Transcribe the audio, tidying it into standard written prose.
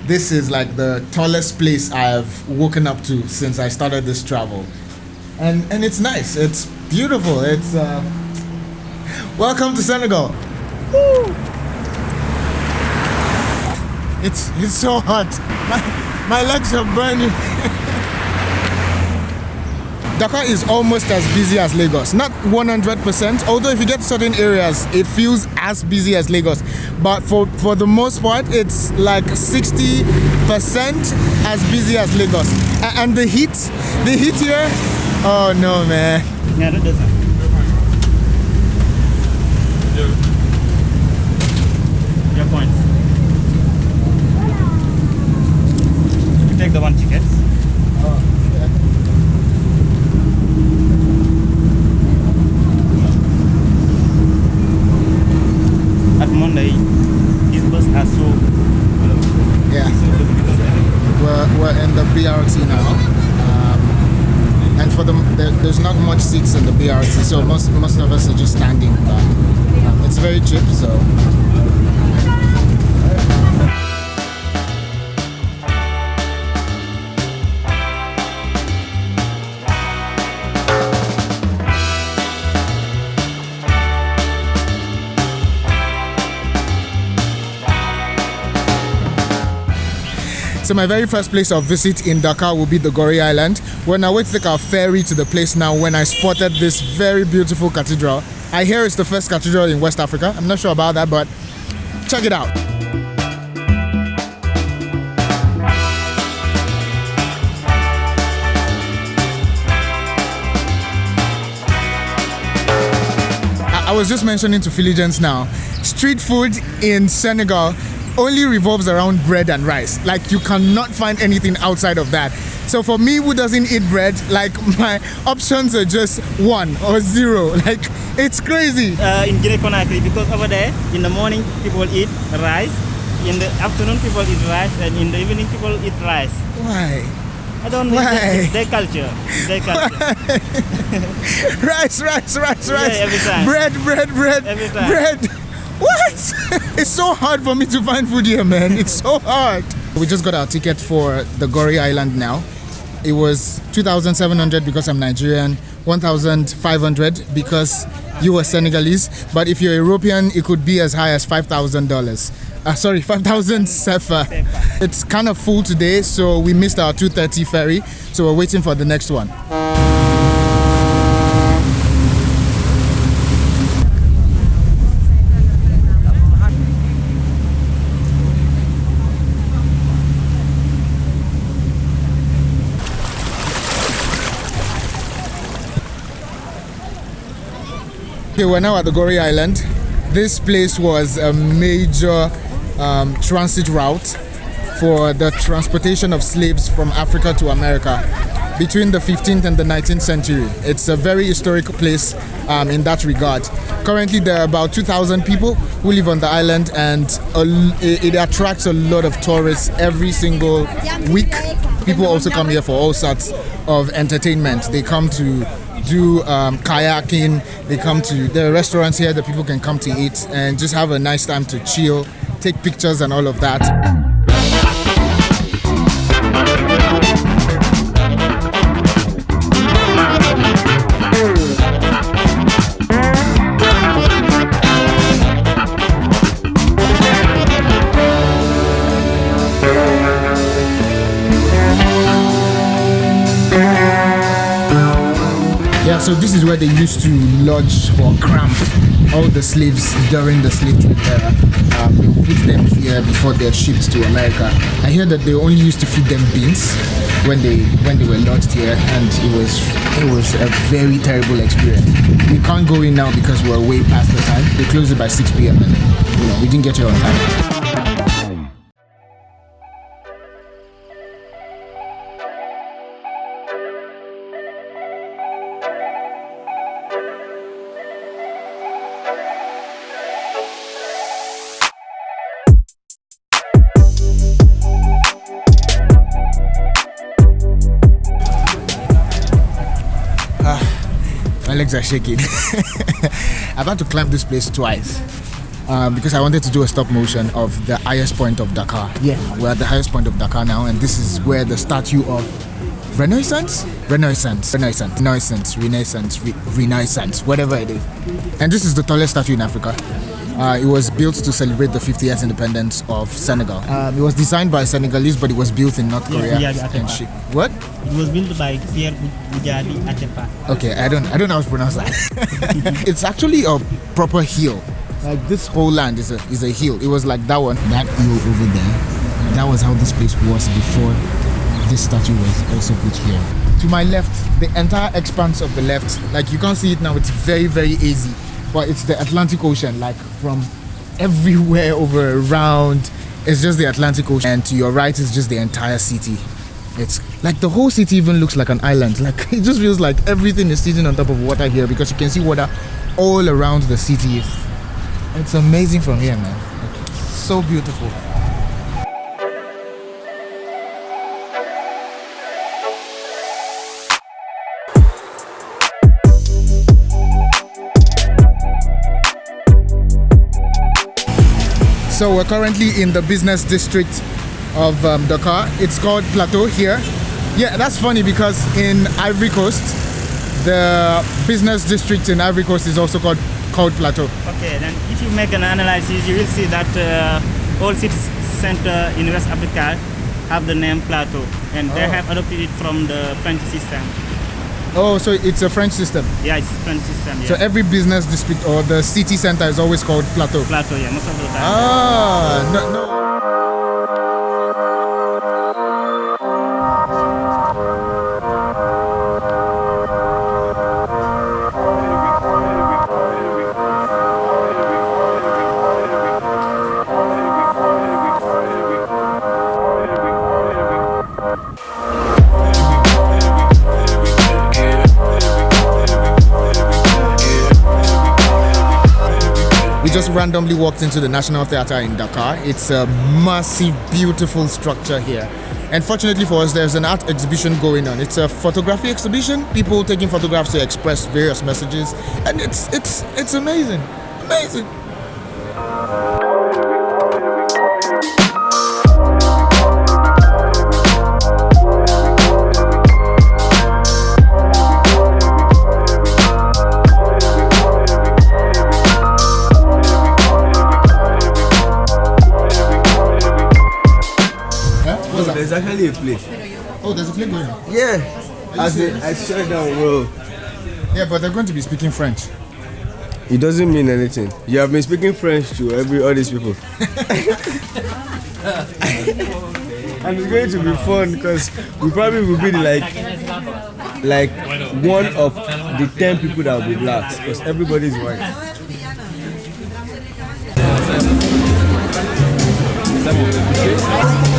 This is like the tallest place I've woken up to since I started this travel. And it's nice, it's beautiful, it's welcome to Senegal. Woo! It's so hot. My legs are burning. Dakar is almost as busy as Lagos. Not 100%, although if you get to certain areas, it feels as busy as Lagos. But for the most part, it's like 60% as busy as Lagos. And the heat here, oh no, man. Yeah, that doesn't. Your points. You take the one ticket. At Monday, these buses are so. Yeah. We're in the BRT now, and for there's not much seats in the BRT, so most of us are just standing. It's very cheap, so. So my very first place of visit in Dakar will be the Goree Island. We're on our way to take our ferry to the place now when I spotted this very beautiful cathedral. I hear it's the first cathedral in West Africa. I'm not sure about that, but check it out. I was just mentioning to Philigence now, street food in Senegal only revolves around bread and rice. Like, you cannot find anything outside of that. So for me, who doesn't eat bread, like, my options are just 1 or 0. Like, it's crazy. In Guinea-Conakry, because over there, in the morning, people eat rice. In the afternoon, people eat rice. And in the evening, people eat rice. Why? I don't know. It's their culture. It's their culture. rice. Yeah, every time. Bread. Every time. Bread. What? It's so hard for me to find food here, man. It's so hard. We just got our ticket for the Goree Island now. It was 2,700 because I'm Nigerian, 1,500 because you were Senegalese. But if you're European, it could be as high as $5,000. 5,000 sefa. It's kind of full today, so we missed our 2:30 ferry. So we're waiting for the next one. Okay, we're now at the Goree Island. This place was a major transit route for the transportation of slaves from Africa to America between the 15th and the 19th century. It's a very historic place in that regard. Currently, there are about 2,000 people who live on the island, and it attracts a lot of tourists every single week. People also come here for all sorts of entertainment. They come to do kayaking, there are restaurants here that people can come to eat and just have a nice time to chill, take pictures and all of that. Yeah, So this is where they used to lodge or cramp all the slaves during the slave trade era. They would put them here before they're shipped to America. I hear that they only used to feed them beans when they were lodged here, and it was a very terrible experience. We can't go in now because we're way past the time. They closed it by 6 p.m. and we didn't get here on time. My legs are shaking. I've had to climb this place twice because I wanted to do a stop motion of the highest point of Dakar. Yeah, we're at the highest point of Dakar now, and this is where the statue of Renaissance, whatever it is. And this is the tallest statue in Africa. It was built to celebrate the 50th independence of Senegal. It was designed by Senegalese, but it was built in North Korea. What? It was built by Seyi. Okay, I don't know how to pronounce that. It's actually a proper hill. Like this whole land is a hill. It was like that one, that hill over there. That was how this place was before this statue was also put here. To my left, the entire expanse of the left, like you can't see it now, it's very, very easy. But it's the Atlantic Ocean, like from everywhere over around. It's just the Atlantic Ocean, and to your right is just the entire city. It's like the whole city even looks like an island. Like it just feels like everything is sitting on top of water here because you can see water all around the city. It's amazing from here, man. Like, so beautiful. So we're currently in the business district of Dakar. It's called Plateau here. Yeah, that's funny because in Ivory Coast, the business district in Ivory Coast is also called Plateau. Okay, then if you make an analysis, you will see that all city center in West Africa have the name Plateau, and they have adopted it from the French system. Oh, so it's a French system? Yeah, it's a French system, yeah. So every business district or the city center is always called Plateau? Plateau, yeah, most of the time. Ah, no. We just randomly walked into the National Theatre in Dakar. It's a massive, beautiful structure here. And fortunately for us, there's an art exhibition going on. It's a photography exhibition, people taking photographs to express various messages. And it's amazing, amazing. There's actually a play. Oh, there's a play going on? Yeah. I saw it down, bro. Yeah, but they're going to be speaking French. It doesn't mean anything. You have been speaking French to all these people. And it's going to be fun because we probably will be like one of the 10 people that will be blacks because everybody is white. Is that